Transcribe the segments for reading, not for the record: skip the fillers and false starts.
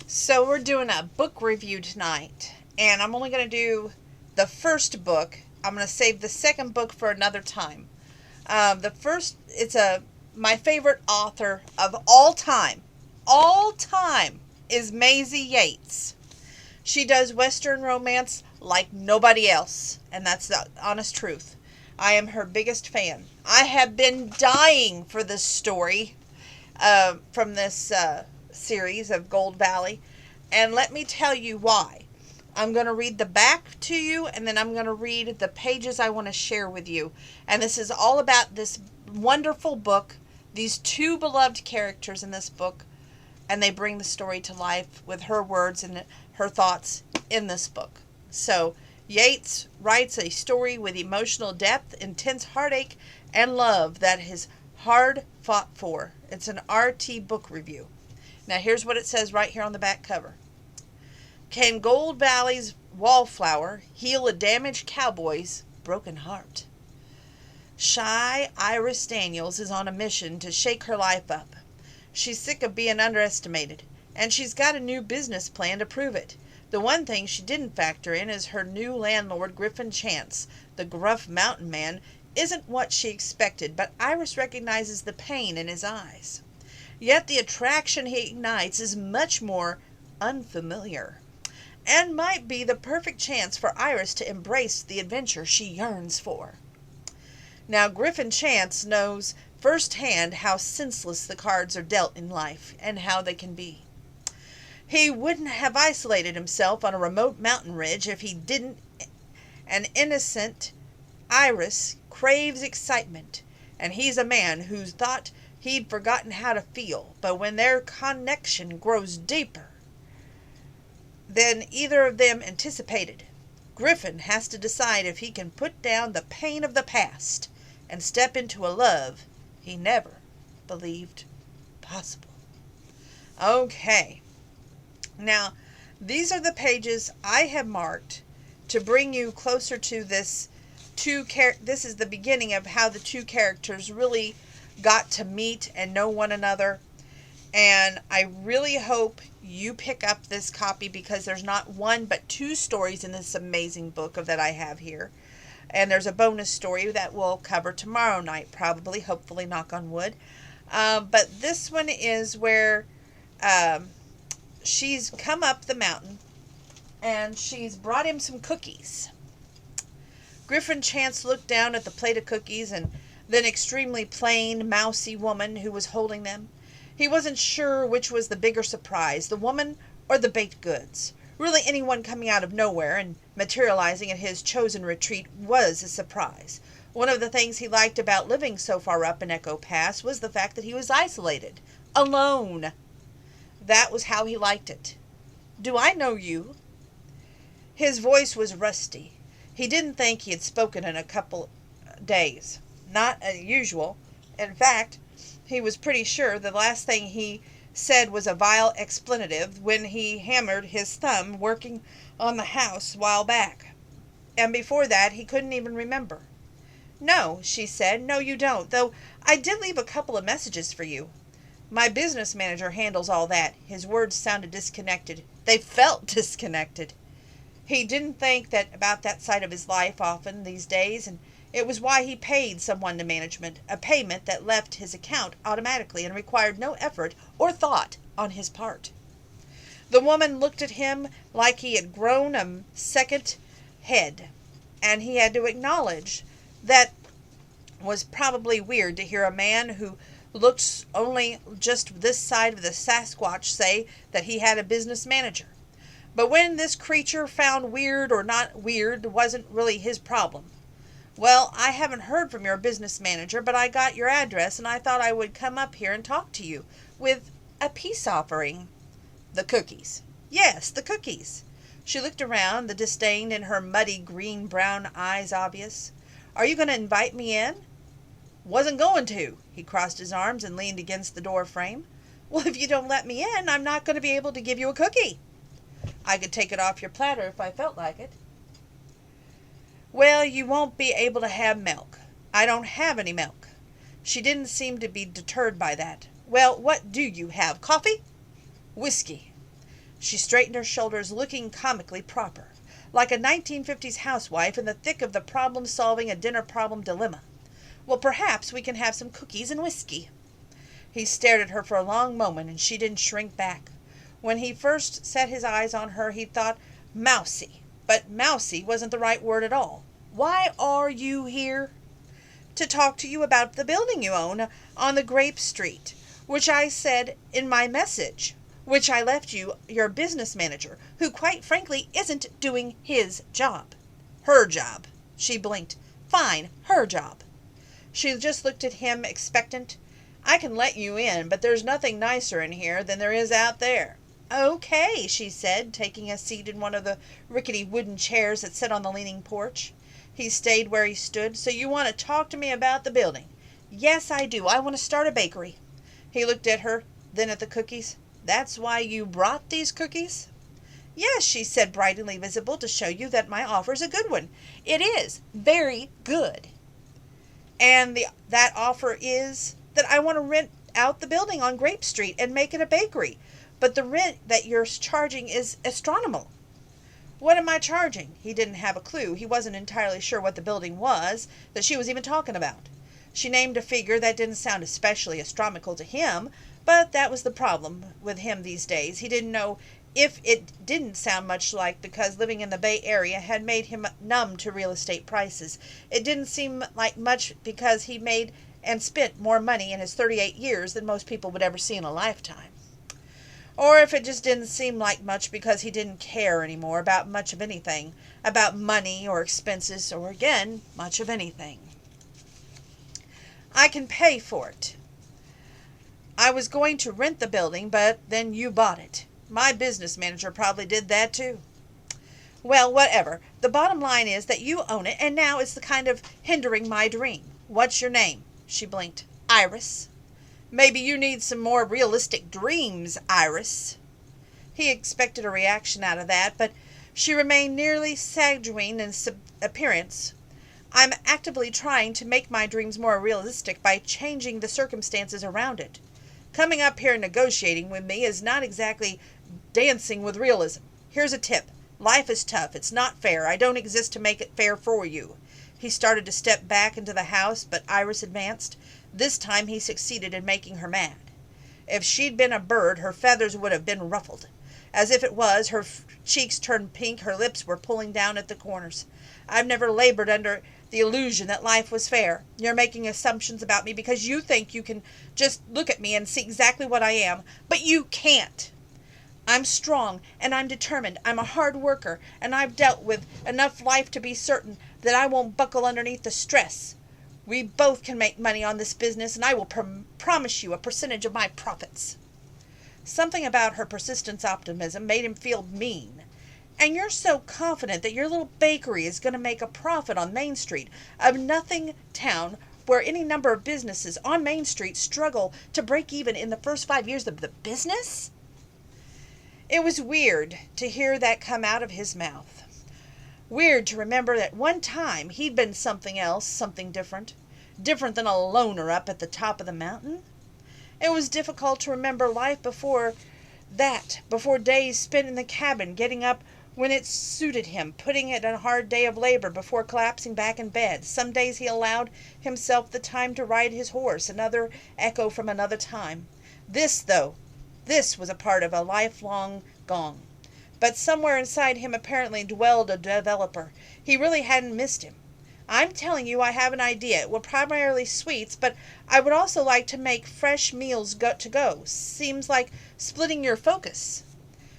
So we're doing a book review tonight, and I'm only going to do the first book. I'm going to save the second book for another time. The first, my favorite author of all time is Maisey Yates. She does Western romance like nobody else, and that's the honest truth. I am her biggest fan. I have been dying for this story from this series of Gold Valley, and let me tell you why. I'm going to read the back to you, and then I'm going to read the pages I want to share with you. And this is all about this wonderful book, these two beloved characters in this book, and they bring the story to life with her words and her thoughts in this book. So, Yates writes a story with emotional depth, intense heartache, and love that is hard fought for. It's an RT book review. Now, here's what it says right here on the back cover. Can Gold Valley's wallflower heal a damaged cowboy's broken heart? Shy Iris Daniels is on a mission to shake her life up. She's sick of being underestimated, and she's got a new business plan to prove it. The one thing she didn't factor in is her new landlord, Griffin Chance. The gruff mountain man isn't what she expected, but Iris recognizes the pain in his eyes. Yet the attraction he ignites is much more unfamiliar, and might be the perfect chance for Iris to embrace the adventure she yearns for. Now, Griffin Chance knows firsthand how senseless the cards are dealt in life, and how they can be. He wouldn't have isolated himself on a remote mountain ridge if he didn't. An innocent Iris craves excitement, and he's a man who thought he'd forgotten how to feel, but when their connection grows deeper than either of them anticipated, Griffin has to decide if he can put down the pain of the past and step into a love he never believed possible. Okay. Now, these are the pages I have marked to bring you closer to this this is the beginning of how the two characters really got to meet and know one another. And I really hope you pick up this copy, because there's not one but two stories in this amazing book that I have here. And there's a bonus story that we'll cover tomorrow night, probably, hopefully, knock on wood. But this one is where she's come up the mountain and she's brought him some cookies. Griffin Chance looked down at the plate of cookies and then extremely plain, mousy woman who was holding them. He wasn't sure which was the bigger surprise, the woman or the baked goods. Really, anyone coming out of nowhere and materializing at his chosen retreat was a surprise. One of the things he liked about living so far up in Echo Pass was the fact that he was isolated, alone. That was how he liked it. "Do I know you?" His voice was rusty. He didn't think he had spoken in a couple days. Not unusual. In fact, he was pretty sure the last thing he said was a vile expletive when he hammered his thumb working on the house a while back. And before that, he couldn't even remember. "No," she said. "No, you don't, though I did leave a couple of messages for you. My business manager handles all that." His words sounded disconnected. They felt disconnected. He didn't think about that side of his life often these days, and it was why he paid someone to management, a payment that left his account automatically and required no effort or thought on his part. The woman looked at him like he had grown a second head, and he had to acknowledge that was probably weird to hear a man who looked only just this side of the Sasquatch say that he had a business manager. But when this creature found weird or not weird wasn't really his problem. "Well, I haven't heard from your business manager, but I got your address and I thought I would come up here and talk to you with a peace offering." "The cookies." "Yes, the cookies." She looked around, the disdain in her muddy green-brown eyes obvious. "Are you going to invite me in?" "Wasn't going to." He crossed his arms and leaned against the door frame. "Well, if you don't let me in, I'm not going to be able to give you a cookie." "I could take it off your platter if I felt like it." "Well, you won't be able to have milk." "I don't have any milk." She didn't seem to be deterred by that. "Well, what do you have? Coffee?" "Whiskey." She straightened her shoulders, looking comically proper, like a 1950s housewife in the thick of the problem solving a dinner problem dilemma. Well, perhaps we can have some cookies and whiskey. He stared at her for a long moment, and she didn't shrink back. When he first set his eyes on her, he thought mousy, but mousy wasn't the right word at all. Why are you here? To talk to you about the building you own on the Grape Street, which I said in my message, which I left you, your business manager, who quite frankly isn't doing his job. Her job. She blinked. Fine, her job. She just looked at him, expectant. I can let you in, but there's nothing nicer in here than there is out there. Okay, she said, taking a seat in one of the rickety wooden chairs that sat on the leaning porch. He stayed where he stood. So you want to talk to me about the building? Yes, I do. I want to start a bakery. He looked at her, then at the cookies. That's why you brought these cookies? Yes, she said, brightly visible, to show you that my offer's a good one. It is. Very good. And that offer is that I want to rent out the building on Grape Street and make it a bakery. But the rent that you're charging is astronomical. What am I charging? He didn't have a clue. He wasn't entirely sure what the building was that she was even talking about. She named a figure that didn't sound especially astronomical to him, but that was the problem with him these days. He didn't know if it didn't sound much like because living in the Bay Area had made him numb to real estate prices. It didn't seem like much because he made and spent more money in his 38 years than most people would ever see in a lifetime. Or if it just didn't seem like much because he didn't care anymore about much of anything, about money or expenses, or again, much of anything. I can pay for it. I was going to rent the building, but then you bought it. My business manager probably did that too. Well, whatever. The bottom line is that you own it, and now it's the kind of hindering my dream. What's your name? She blinked. Iris. Maybe you need some more realistic dreams, Iris. He expected a reaction out of that, but she remained nearly sanguine in appearance. I'm actively trying to make my dreams more realistic by changing the circumstances around it. Coming up here and negotiating with me is not exactly dancing with realism. Here's a tip. Life is tough. It's not fair. I don't exist to make it fair for you. He started to step back into the house, but Iris advanced. This time he succeeded in making her mad. If she'd been a bird, her feathers would have been ruffled. As if it was, her cheeks turned pink, her lips were pulling down at the corners. I've never labored under the illusion that life was fair. You're making assumptions about me because you think you can just look at me and see exactly what I am, but you can't. I'm strong, and I'm determined. I'm a hard worker, and I've dealt with enough life to be certain that I won't buckle underneath the stress. We both can make money on this business, and I will promise you a percentage of my profits. Something about her persistent optimism made him feel mean. And you're so confident that your little bakery is going to make a profit on Main Street, a nothing town where any number of businesses on Main Street struggle to break even in the first 5 years of the business? It was weird to hear that come out of his mouth. Weird to remember that one time he'd been something else, something different. Different than a loner up at the top of the mountain. It was difficult to remember life before that, before days spent in the cabin, getting up when it suited him, putting in a hard day of labor before collapsing back in bed. Some days he allowed himself the time to ride his horse, another echo from another time. This was a part of a lifelong gone. But somewhere inside him apparently dwelled a developer. He really hadn't missed him. I'm telling you, I have an idea. It will primarily sweets, but I would also like to make fresh meals to go. Seems like splitting your focus.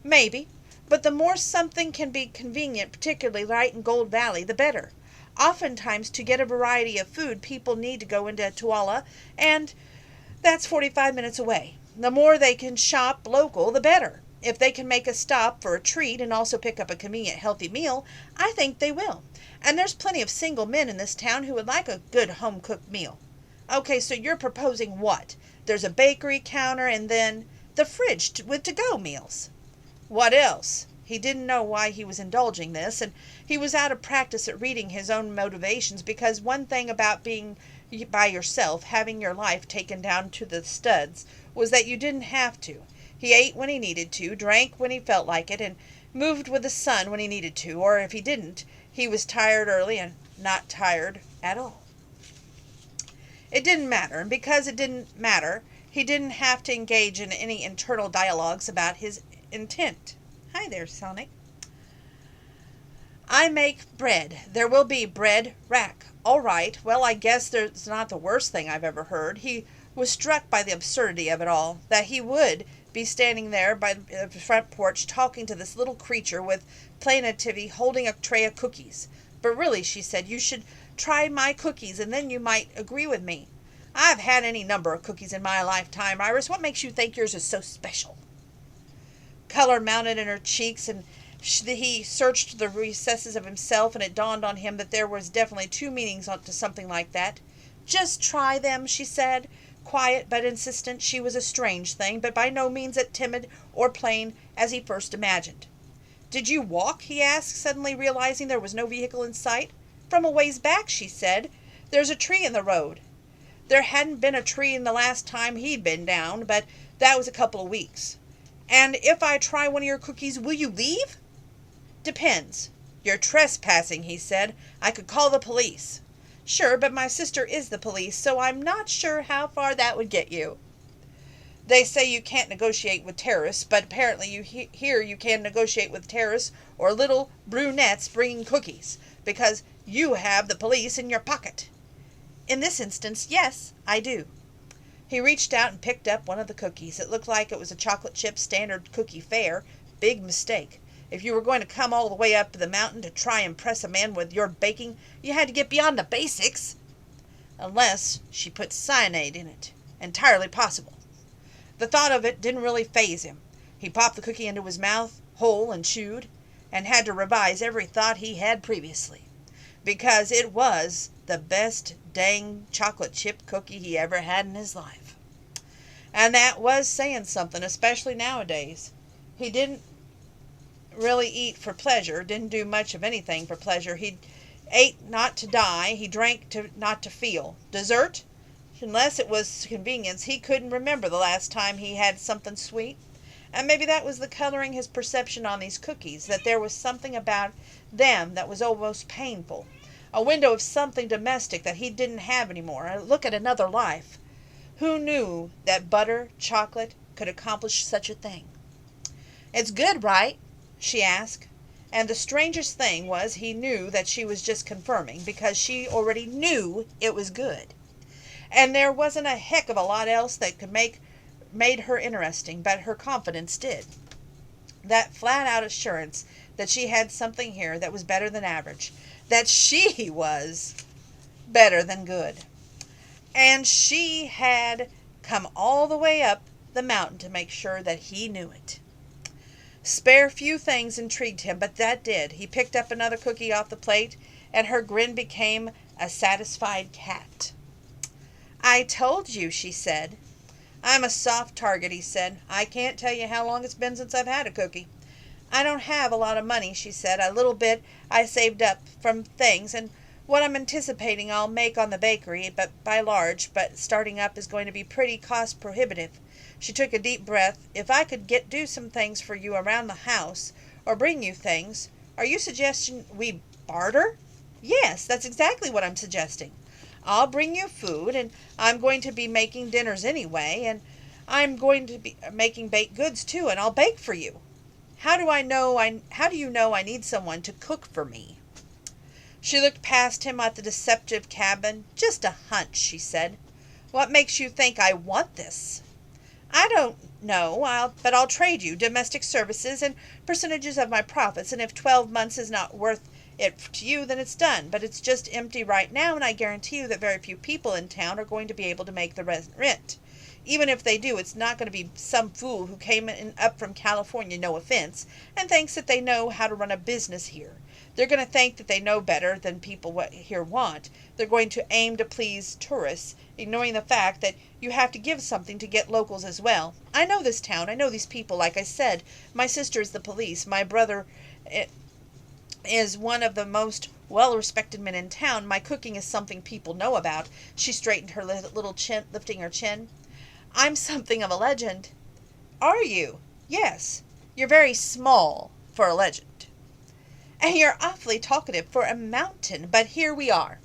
Maybe, but the more something can be convenient, particularly right in Gold Valley, the better. Oftentimes, to get a variety of food, people need to go into Tooele, and that's 45 minutes away. The more they can shop local, the better. If they can make a stop for a treat and also pick up a convenient, healthy meal, I think they will. And there's plenty of single men in this town who would like a good home-cooked meal. Okay, so you're proposing what? There's a bakery counter and then the fridge with to-go meals. What else? He didn't know why he was indulging this, and he was out of practice at reading his own motivations, because one thing about being by yourself, having your life taken down to the studs, was that you didn't have to. He ate when he needed to, drank when he felt like it, and moved with the sun when he needed to, or if he didn't, he was tired early and not tired at all. It didn't matter, and because it didn't matter, he didn't have to engage in any internal dialogues about his intent. Hi there, Sonic. I make bread. There will be bread rack. All right. Well, I guess that's not the worst thing I've ever heard. He was struck by the absurdity of it all, that he would be standing there by the front porch talking to this little creature with plain nativity holding a tray of cookies. But really, she said, you should try my cookies and then you might agree with me. I've had any number of cookies in my lifetime, Iris. What makes you think yours is so special? Color mounted in her cheeks, and he searched the recesses of himself, and it dawned on him that there was definitely two meanings to something like that. Just try them, she said, quiet but insistent. She was a strange thing, but by no means as timid or plain as he first imagined. Did you walk? He asked, suddenly realizing there was no vehicle in sight. From a ways back, she said. There's a tree in the road. There hadn't been a tree in the last time he'd been down, but that was a couple of weeks. And if I try one of your cookies, will you leave? Depends. You're trespassing, he said. I could call the police. Sure, but my sister is the police, so I'm not sure how far that would get you. They say you can't negotiate with terrorists, but apparently here you can negotiate with terrorists or little brunettes bringing cookies, because you have the police in your pocket. In this instance, yes, I do. He reached out and picked up one of the cookies. It looked like it was a chocolate chip standard cookie fare. Big mistake. If you were going to come all the way up the mountain to try and impress a man with your baking, you had to get beyond the basics. Unless she put cyanide in it. Entirely possible. The thought of it didn't really faze him. He popped the cookie into his mouth, whole and chewed, and had to revise every thought he had previously. Because it was the best dang chocolate chip cookie he ever had in his life. And that was saying something, especially nowadays. He didn't really eat for pleasure, didn't do much of anything for pleasure. He ate not to die, he drank not to feel. Dessert? Unless it was convenience, he couldn't remember the last time he had something sweet. And maybe that was the coloring his perception on these cookies, that there was something about them that was almost painful. A window of something domestic that he didn't have anymore. A look at another life. Who knew that butter, chocolate, could accomplish such a thing? It's good, right? She asked. And the strangest thing was he knew that she was just confirming, because she already knew it was good. And there wasn't a heck of a lot else that could made her interesting, but her confidence did. That flat-out assurance that she had something here that was better than average, that she was better than good. And she had come all the way up the mountain to make sure that he knew it. Spare few things intrigued him, but that did. He picked up another cookie off the plate, and her grin became a satisfied cat. I told you, she said. I'm a soft target, he said. I can't tell you how long it's been since I've had a cookie. I don't have a lot of money, she said. A little bit I saved up from things, and what I'm anticipating I'll make on the bakery, but by large, but starting up is going to be pretty cost prohibitive. She took a deep breath. If I could do some things for you around the house, or bring you things, are you suggesting we barter? Yes, that's exactly what I'm suggesting. I'll bring you food, and I'm going to be making dinners anyway, and I'm going to be making baked goods too, and I'll bake for you. How do you know I need someone to cook for me? She looked past him at the deceptive cabin. Just a hunch, she said. What makes you think I want this? I don't know, but I'll trade you domestic services and percentages of my profits, and if 12 months is not worth it to you, then it's done. But it's just empty right now, and I guarantee you that very few people in town are going to be able to make the rent. Even if they do, it's not going to be some fool who came up from California, no offense, and thinks that they know how to run a business here. They're going to think that they know better than people here want. They're going to aim to please tourists, ignoring the fact that you have to give something to get locals as well. I know this town. I know these people. Like I said, my sister is the police. My brother is one of the most well-respected men in town. My cooking is something people know about. She straightened her little chin, lifting her chin. I'm something of a legend. Are you? Yes. You're very small for a legend. And you're awfully talkative for a mountain, but here we are.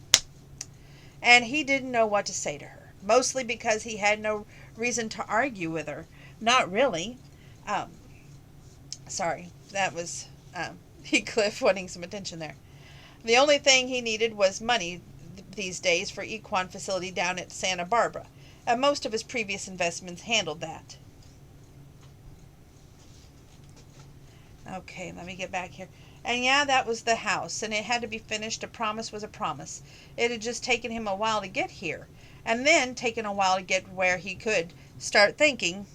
And he didn't know what to say to her, mostly because he had no reason to argue with her. Not really. Um, Sorry, that was Heathcliff wanting some attention there. The only thing he needed was money these days for equine facility down at Santa Barbara, and most of his previous investments handled that. Okay, let me get back here. And yeah, that was the house, and it had to be finished. A promise was a promise. It had just taken him a while to get here, and then taken a while to get where he could start thinking.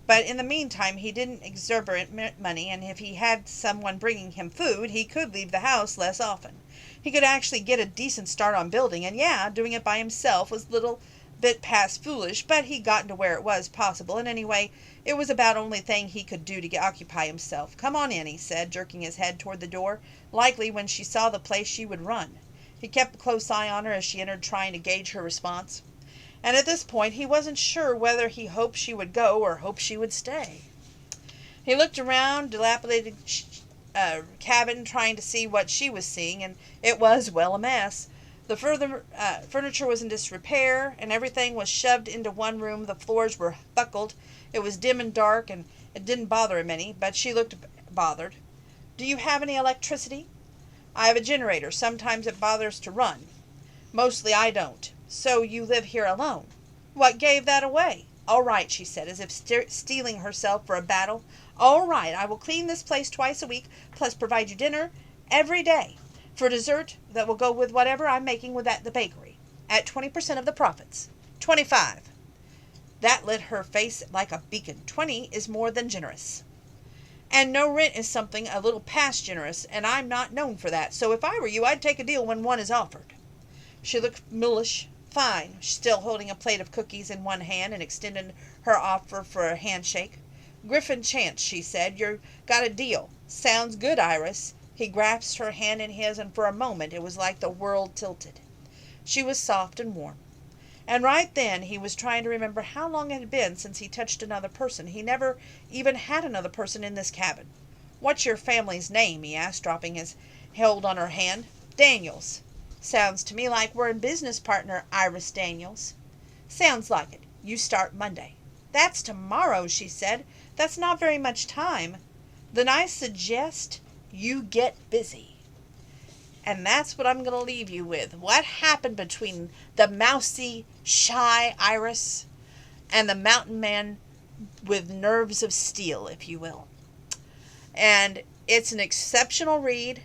But in the meantime, he didn't exorbitant money, and if he had someone bringing him food, he could leave the house less often. He could actually get a decent start on building, and yeah, doing it by himself was a little bit past foolish, but he'd gotten to where it was possible, and anyway, it was about the only thing he could do to occupy himself. Come on in, he said, jerking his head toward the door. Likely when she saw the place she would run. He kept a close eye on her as she entered, trying to gauge her response. And at this point he wasn't sure whether he hoped she would go or hoped she would stay. He looked around dilapidated cabin, trying to see what she was seeing, and it was, well, a mess. The furniture was in disrepair, and everything was shoved into one room. The floors were buckled. It was dim and dark, and it didn't bother him any, but she looked bothered. Do you have any electricity? I have a generator. Sometimes it bothers to run. Mostly I don't. So you live here alone. What gave that away? All right, she said, as if steeling herself for a battle. All right, I will clean this place twice a week, plus provide you dinner every day. For dessert, that will go with whatever I'm making at the bakery, at 20% of the profits. 25. That lit her face like a beacon. 20 is more than generous. And no rent is something a little past generous, and I'm not known for that, so if I were you, I'd take a deal when one is offered. She looked mulish. Fine, still holding a plate of cookies in one hand and extended her offer for a handshake. Griffin Chance, she said, you got a deal. Sounds good, Iris. He grasped her hand in his, and for a moment it was like the world tilted. She was soft and warm. And right then he was trying to remember how long it had been since he touched another person. He never even had another person in this cabin. What's your family's name? He asked, dropping his hold on her hand. Daniels. Sounds to me like we're in business, partner, Iris Daniels. Sounds like it. You start Monday. That's tomorrow, she said. That's not very much time. Then I suggest you get busy. And that's what I'm going to leave you with. What happened between the mousy, shy Iris and the mountain man with nerves of steel, if you will. And it's an exceptional read.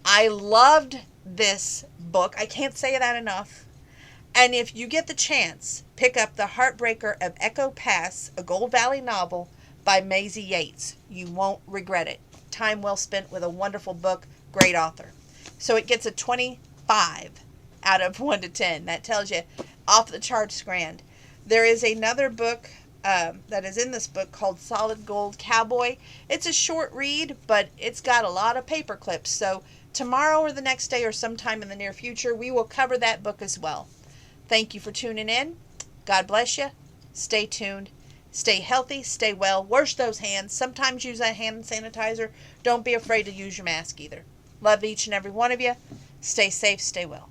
I loved this book. I can't say that enough. And if you get the chance, pick up The Heartbreaker of Echo Pass, a Gold Valley novel by Maisey Yates. You won't regret it. Time well spent with a wonderful book, great author. So it gets a 25 out of 1 to 10. That tells you off the charts grand. There is another book that is in this book called Solid Gold Cowboy. It's a short read, but it's got a lot of paper clips. So tomorrow or the next day or sometime in the near future, we will cover that book as well. Thank you for tuning in. God bless you. Stay tuned. Stay healthy. Stay well. Wash those hands. Sometimes use a hand sanitizer. Don't be afraid to use your mask either. Love each and every one of you. Stay safe. Stay well.